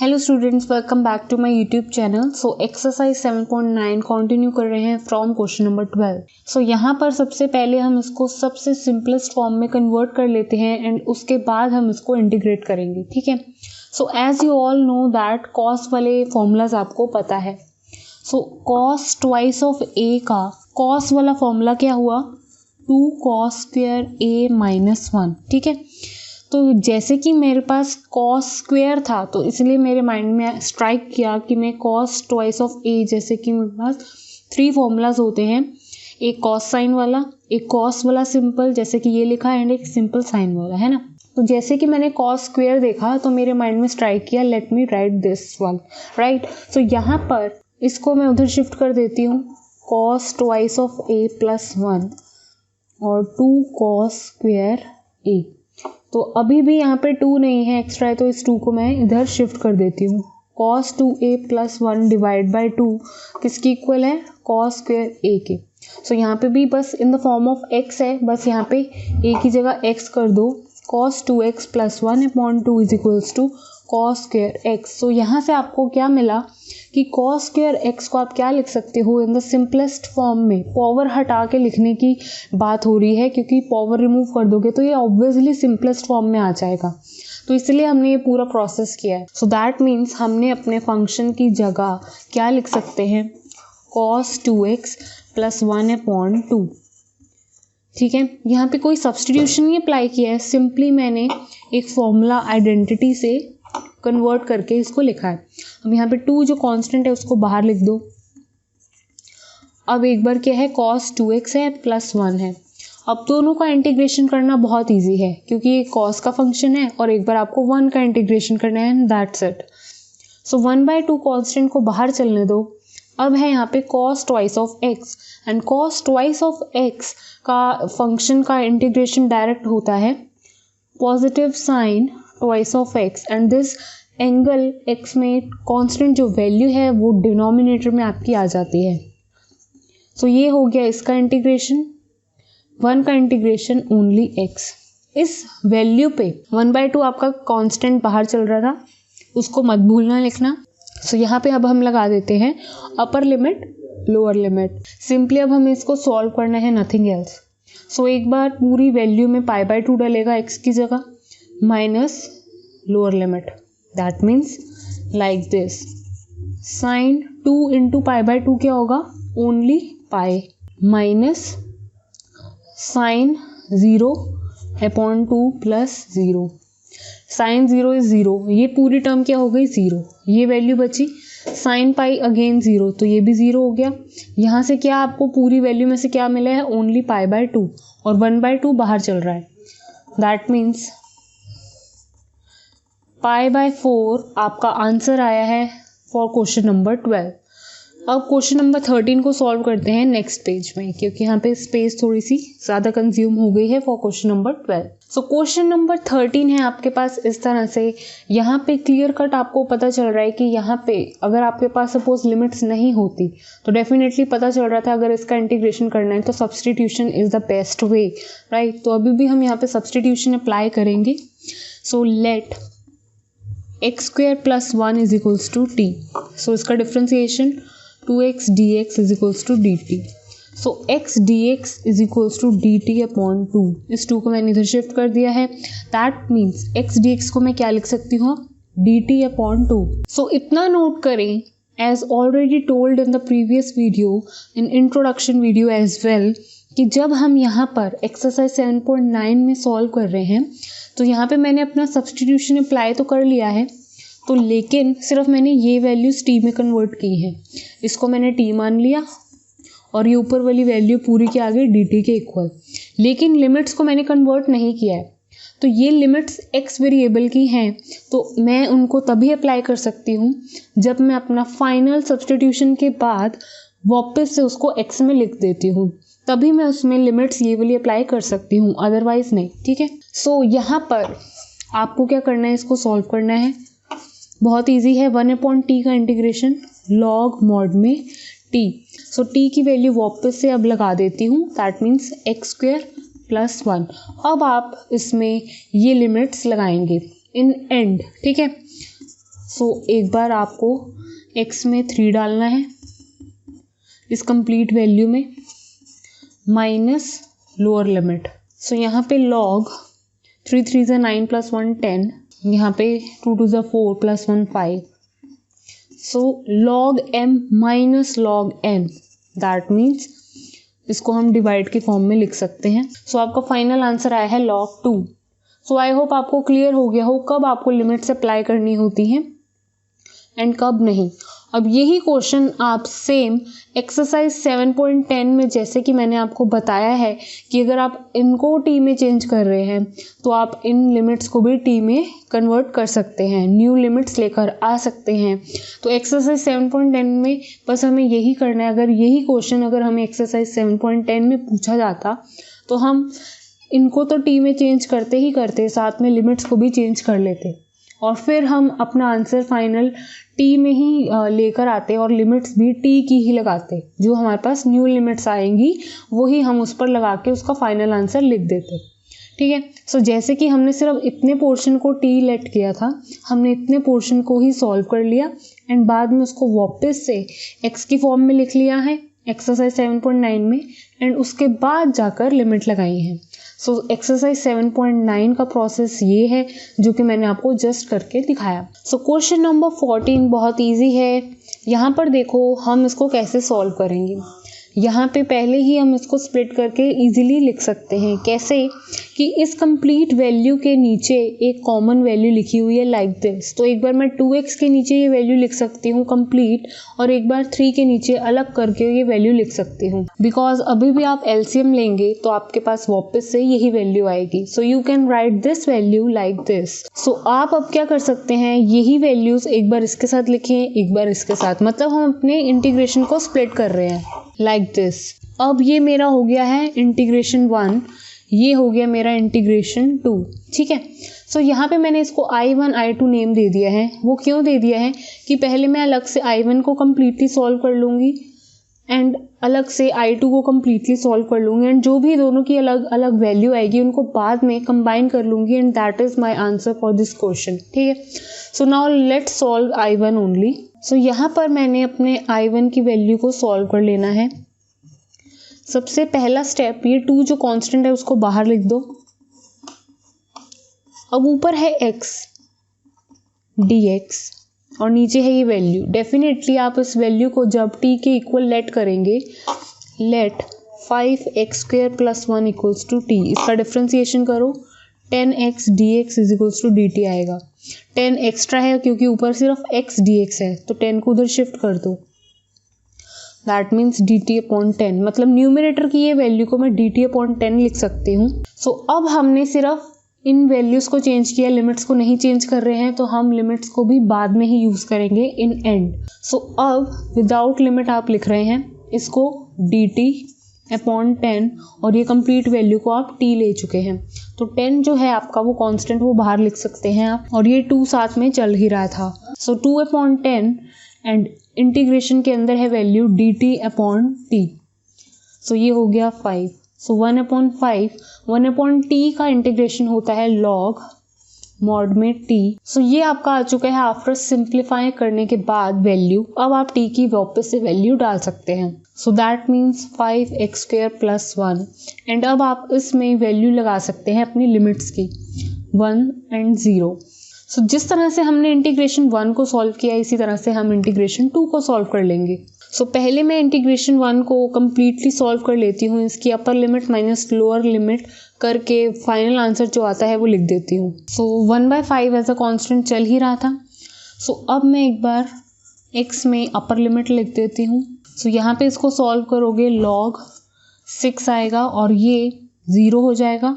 Hello students, welcome back to my YouTube channel. So exercise 7.9 continue कर रहे हैं from question number 12। सो यहाँ पर सबसे पहले हम इसको सबसे सिंपलेस्ट फॉर्म में कन्वर्ट कर लेते हैं एंड उसके बाद हम इसको इंटीग्रेट करेंगे, ठीक है। So as you all know that cos वाले फॉर्मूलाज आपको पता है। So cos twice of a का कॉस वाला फॉर्मूला क्या हुआ, 2 cos स्क्वेयर ए माइनस 1, ठीक है। तो जैसे कि मेरे पास कॉस स्क्वेयर था तो इसलिए मेरे माइंड में स्ट्राइक किया कि मैं कॉस ट्वाइस ऑफ ए, जैसे कि मेरे पास 3 फॉर्मूलाज होते हैं, एक कॉस साइन वाला, एक कॉस वाला सिंपल जैसे कि ये लिखा है, एंड एक सिंपल साइन वाला, है ना। तो जैसे कि मैंने कॉस स्क्वेयर देखा तो मेरे माइंड में स्ट्राइक किया, let me write this one, right. So यहाँ पर इसको मैं उधर शिफ्ट कर देती हूँ, cos twice of A plus 1 और 2 cos स्क्वेयर ए। तो अभी भी यहाँ पे 2 नहीं है एक्स्ट्रा है, तो इस 2 को मैं इधर शिफ्ट कर देती हूँ। cos 2a plus 1 divide by 2 किसकी इक्वल है, cos स्क्वेयर a के। सो यहाँ पे भी बस in the form of x है, बस यहाँ पे a की जगह x कर दो, cos 2x plus 1 upon 2 is equals to cos square x। So यहाँ से आपको क्या मिला कि cos स्क्वेयर x को आप क्या लिख सकते हो इन द सिंपलेस्ट फॉर्म में। पावर हटा के लिखने की बात हो रही है क्योंकि पावर रिमूव कर दोगे तो ये ऑब्वियसली सिंपलेस्ट फॉर्म में आ जाएगा, तो इसलिए हमने ये पूरा प्रोसेस किया है। सो दैट मीन्स हमने अपने फंक्शन की जगह क्या लिख सकते हैं, cos 2x प्लस 1 अपॉन 2, ठीक है। यहाँ पे कोई सब्सटीट्यूशन नहीं अप्लाई किया है, सिंपली मैंने एक फॉर्मूला आइडेंटिटी से कन्वर्ट करके इसको लिखा है। अब यहाँ पे 2 जो कांस्टेंट है उसको बाहर लिख दो। अब एक बार क्या है, cos 2x है प्लस 1 है। अब दोनों का इंटीग्रेशन करना बहुत इजी है क्योंकि ये cos का फंक्शन है और एक बार आपको 1 का इंटीग्रेशन करना है, दैट्स इट। सो 1/2 कांस्टेंट को बाहर चलने दो। अब है यहाँ पे cos twice of x, and cos twice of x का फंक्शन का इंटीग्रेशन डायरेक्ट होता है positive sine twice of x, and this angle x में कांस्टेंट जो वैल्यू है वो डिनोमिनेटर में आपकी आ जाती है। सो ये हो गया इसका इंटीग्रेशन, 1 का इंटीग्रेशन ओनली x। इस वैल्यू पे 1/2 आपका कांस्टेंट बाहर चल रहा था, उसको मत भूलना लिखना। सो यहाँ पे अब हम लगा देते हैं upper limit lower limit. Simply अब हमें इसको सॉल्व करना है, नथिंग एल्स। सो एक बार पूरी वैल्यू में π/2 डलेगा x की जगह, minus lower limit, that means like this, sine 2 into π/2 क्या होगा, only pi, minus sine 0 upon 2 plus 0, sine 0 is 0, ये पूरी टर्म क्या हो गई 0, ये वैल्यू बची, साइन पाई अगेन 0 तो ये भी 0 हो गया। यहाँ से क्या आपको पूरी वैल्यू में से क्या मिला है, ओनली π/2 और 1/2 बाहर चल रहा है, दैट मीन्स π/4 आपका आंसर आया है फॉर क्वेश्चन नंबर 12। अब क्वेश्चन नंबर 13 को सॉल्व करते हैं नेक्स्ट पेज में, क्योंकि यहाँ पे स्पेस थोड़ी सी ज़्यादा कंज्यूम हो गई है for question number 12। So question number 13 है आपके पास इस तरह से। यहाँ पे क्लियर कट आपको पता चल रहा है कि यहाँ पे अगर आपके पास सपोज लिमिट्स नहीं होती तो डेफिनेटली पता चल रहा था अगर इसका इंटीग्रेशन करना है तो substitution is the best way, right. तो अभी भी हम यहाँ पे सब्सटीट्यूशन अप्लाई करेंगे। So let x square plus 1 is equals to t। So इसका differentiation 2x dx is equals to dt। So x dx is equals to dt upon 2, इस 2 को मैंने इधर शिफ्ट कर दिया है, दैट मीन्स x dx को मैं क्या लिख सकती हूँ, dt अपॉन 2। सो इतना नोट करें, as already told in the previous video, in introduction video as well, कि जब हम यहाँ पर एक्सरसाइज 7.9 में सॉल्व कर रहे हैं तो यहाँ पे मैंने अपना सब्सटीट्यूशन अप्लाई तो कर लिया है, तो लेकिन सिर्फ मैंने ये वैल्यूज t में कन्वर्ट की है, इसको मैंने t मान लिया और ये ऊपर वाली वैल्यू पूरी के आगे dt के इक्वल, लेकिन लिमिट्स को मैंने कन्वर्ट नहीं किया है। तो ये लिमिट्स x वेरिएबल की हैं तो मैं उनको तभी अप्लाई कर सकती हूँ जब मैं अपना फाइनल सब्सटीट्यूशन के बाद वापस से उसको x में लिख देती हूँ, तभी मैं उसमें लिमिट्स ये वाली अप्लाई कर सकती हूँ, अदरवाइज नहीं, ठीक है। सो यहाँ पर आपको क्या करना है, इसको सॉल्व करना है, बहुत इजी है। 1/t का इंटीग्रेशन लॉग मॉड में t। सो t की वैल्यू वापस से अब लगा देती हूँ, that means x square plus 1। अब आप इसमें ये लिमिट्स लगाएंगे इन एंड, ठीक है। सो एक बार आपको x में 3 डालना है इस कंप्लीट वैल्यू में माइनस लोअर लिमिट। सो यहाँ पे log 3 3 = 9 + 1 10, यहाँ पे 2 2 = 4 + 1 5। सो log m minus log n, that means इसको हम डिवाइड के फॉर्म में लिख सकते हैं। सो आपका फाइनल आंसर आया है log 2। सो आई होप आपको क्लियर हो गया हो कब आपको लिमिट्स अप्लाई करनी होती हैं एंड कब नहीं। अब यही क्वेश्चन आप सेम एक्सरसाइज 7.10 में, जैसे कि मैंने आपको बताया है कि अगर आप इनको टी में चेंज कर रहे हैं तो आप इन लिमिट्स को भी टी में कन्वर्ट कर सकते हैं, न्यू लिमिट्स लेकर आ सकते हैं। तो एक्सरसाइज 7.10 में बस हमें यही करना है। अगर यही क्वेश्चन अगर हमें एक्सरसाइज 7.10 में पूछा जाता तो हम इनको तो टी में चेंज करते ही करते, साथ में लिमिट्स को भी चेंज कर लेते और फिर हम अपना आंसर फाइनल टी में ही लेकर आते और लिमिट्स भी टी की ही लगाते। जो हमारे पास न्यू लिमिट्स आएंगी वही हम उस पर लगा के उसका फाइनल आंसर लिख देते। ठीक है। सो जैसे कि हमने सिर्फ इतने पोर्शन को टी लेट किया था, हमने इतने पोर्शन को ही सॉल्व कर लिया एंड बाद में उसको वापस से एक्स की फॉर्म में लिख लिया है एक्सरसाइज 7.9 में एंड उसके बाद जाकर लिमिट लगाई है। सो एक्सरसाइज 7.9 का प्रोसेस ये है जो कि मैंने आपको जस्ट करके दिखाया। सो क्वेश्चन नंबर 14 बहुत इजी है। यहाँ पर देखो हम इसको कैसे सॉल्व करेंगे। यहाँ पे पहले ही हम इसको स्प्लिट करके इजीली लिख सकते हैं। कैसे कि इस कंप्लीट वैल्यू के नीचे एक कॉमन वैल्यू लिखी हुई है लाइक दिस। तो एक बार मैं 2x के नीचे ये वैल्यू लिख सकती हूँ कंप्लीट और एक बार 3 के नीचे अलग करके ये वैल्यू लिख सकती हूँ, बिकॉज अभी भी आप एलसीएम लेंगे तो आपके पास वापस से यही वैल्यू आएगी। So you can write this value like this. So आप अब क्या कर सकते हैं, यही वैल्यूज एक बार इसके साथ लिखें एक बार इसके साथ, मतलब हम अपने इंटीग्रेशन को स्प्लिट कर रहे हैं लाइक दिस। अब ये मेरा हो गया है इंटीग्रेशन 1, ये हो गया मेरा इंटीग्रेशन 2। ठीक है। सो यहाँ पे मैंने इसको I1 I2 नेम दे दिया है। वो क्यों दे दिया है कि पहले मैं अलग से I1 को कम्प्लीटली सॉल्व कर लूँगी एंड अलग से I2 को कम्प्लीटली सॉल्व कर लूँगी एंड जो भी दोनों की अलग अलग वैल्यू आएगी उनको बाद में कंबाइन कर लूँगी and that is my answer for this question. ठीक है। So now let's solve I1 only. So यहाँ पर मैंने अपने I1 की वैल्यू को सॉल्व कर लेना है। सबसे पहला स्टेप, ये 2 जो कांस्टेंट है उसको बाहर लिख दो। अब ऊपर है x dx और नीचे है ये वैल्यू। डेफिनेटली आप इस वैल्यू को जब t के इक्वल लेट करेंगे, लेट 5x² + 1 = t, इसका डिफ्रेंसिएशन करो 10x dx = dt आएगा। 10 एक्स्ट्रा है क्योंकि ऊपर सिर्फ x dx है तो 10 को उधर शिफ्ट कर दो, दैट मीन्स dt/10, मतलब न्यूमरेटर की ये वैल्यू को मैं dt/10 लिख सकती हूँ। सो अब हमने सिर्फ इन वैल्यूज को चेंज किया, लिमिट्स को नहीं चेंज कर रहे हैं, तो हम लिमिट्स को भी बाद में ही यूज करेंगे इन एंड। सो अब विदाउट लिमिट आप लिख रहे हैं इसको dt/10 और ये कंप्लीट वैल्यू को आप t ले चुके हैं। तो 10 जो है आपका वो कांस्टेंट वो बाहर लिख सकते हैं आप, और ये 2 साथ में चल ही रहा था। सो 2/10 एंड इंटीग्रेशन के अंदर है वैल्यू dt/t। सो ये हो गया 5। सो 1/5, 1/t का इंटीग्रेशन होता है log मॉड में t। सो ये आपका आ चुका है आफ्टर सिंप्लीफाई करने के बाद वैल्यू। अब आप t की वापस से वैल्यू डाल सकते हैं। So that means 5x² + 1 and अब आप इसमें वैल्यू लगा सकते हैं अपनी लिमिट्स की 1 और 0। सो जिस तरह से हमने इंटीग्रेशन 1 को सॉल्व किया इसी तरह से हम इंटीग्रेशन 2 को सॉल्व कर लेंगे। सो पहले मैं इंटीग्रेशन 1 को कम्प्लीटली सॉल्व कर लेती हूँ, इसकी upper limit minus lower limit करके फाइनल आंसर जो आता है वो लिख देती हूँ। सो 1/5 एज अ कांस्टेंट चल ही रहा था। सो अब मैं एक बार x में अपर लिमिट लिख देती हूँ। सो यहाँ पे इसको सॉल्व करोगे log 6 आएगा और ये 0 हो जाएगा,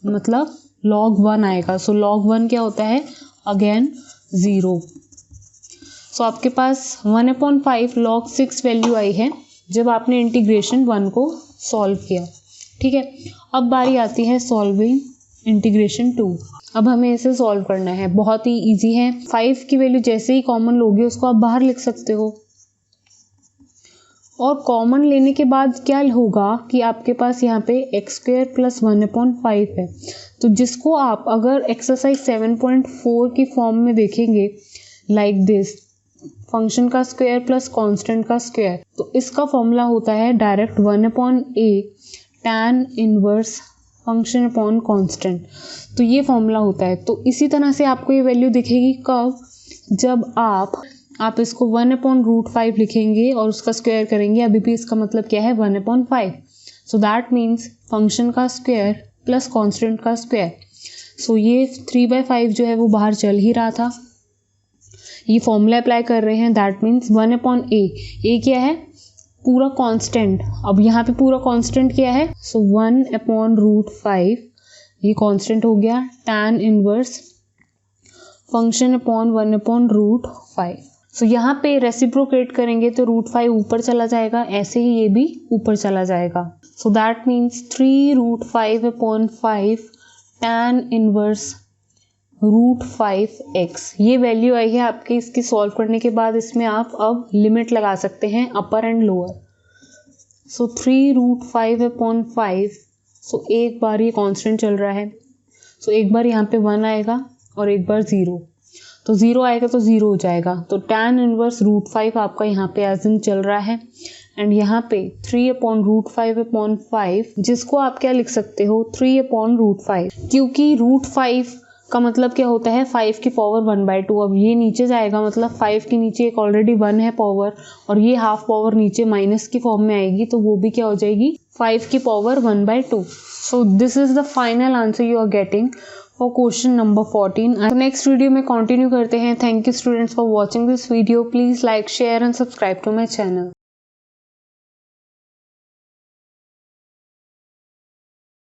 मतलब log 1 आएगा। सो log 1 क्या होता है, अगेन 0। सो आपके पास 1/5 log 6 वैल्यू आई है जब आपने इंटीग्रेशन 1 को सॉल्व किया। ठीक है। अब बारी आती है सॉल्विंग इंटीग्रेशन 2। अब हमें इसे सॉल्व करना है, बहुत ही इजी है। 5 की वैल्यू जैसे ही कॉमन लोगे उसको आप बाहर लिख सकते हो, और कॉमन लेने के बाद क्या होगा कि आपके पास यहाँ पे x² + 1/5 है। तो जिसको आप अगर एक्सरसाइज 7.4 की फॉर्म में देखेंगे, लाइक दिस, फंक्शन का स्क्वायर प्लस कांस्टेंट का स्क्वायर। तो इसका फॉर्मूला होता है direct 1/a tan inverse function upon constant. तो ये फॉर्मूला होता है। तो इसी तरह से आपको ये वैल्यू दिखेगी कब, जब आप इसको 1/√5 लिखेंगे और उसका स्क्वायर करेंगे। अभी भी इसका मतलब क्या है 1/5। सो दैट मीन्स फंक्शन का स्क्वायर प्लस कांस्टेंट का स्क्वायर। सो ये 3/5 जो है वो बाहर चल ही रहा था, ये फॉर्मूला अप्लाई कर रहे हैं। दैट मीन्स 1/a, ए क्या है पूरा कांस्टेंट। अब यहाँ पे पूरा कांस्टेंट क्या है, सो 1/√5 ये कांस्टेंट हो गया, tan इनवर्स फंक्शन अपॉन 1/√5। सो यहाँ पे रेसिप्रोकेट करेंगे तो √5 ऊपर चला जाएगा, ऐसे ही ये भी ऊपर चला जाएगा। So that means 3√5/5 tan inverse √5x। ये वैल्यू आई है आपके। इसकी सॉल्व करने के बाद इसमें आप अब लिमिट लगा सकते हैं अपर एंड लोअर। सो 3√5/5, सो एक बार ये कांस्टेंट चल रहा है, सो एक बार यहाँ पे 1 आएगा और एक बार 0, तो 0 आएगा तो 0 हो जाएगा। तो tan इनवर्स √5 आपका यहाँ पे एज इन चल रहा है। एंड यहाँ पे 3/√5/5, जिसको आप क्या लिख सकते हो 3/√5, क्योंकि √5 का मतलब क्या होता है 5 की पावर 1/2। अब ये नीचे जाएगा, मतलब 5 के नीचे एक ऑलरेडी 1 है पावर, और ये हाफ पावर नीचे माइनस की फॉर्म में आएगी, तो वो भी क्या हो जाएगी 5 की power 1/2। So this is the final answer you are getting for question number 14। Next video में कंटिन्यू करते हैं। Thank you students for watching this video. Please like, share and subscribe to my channel.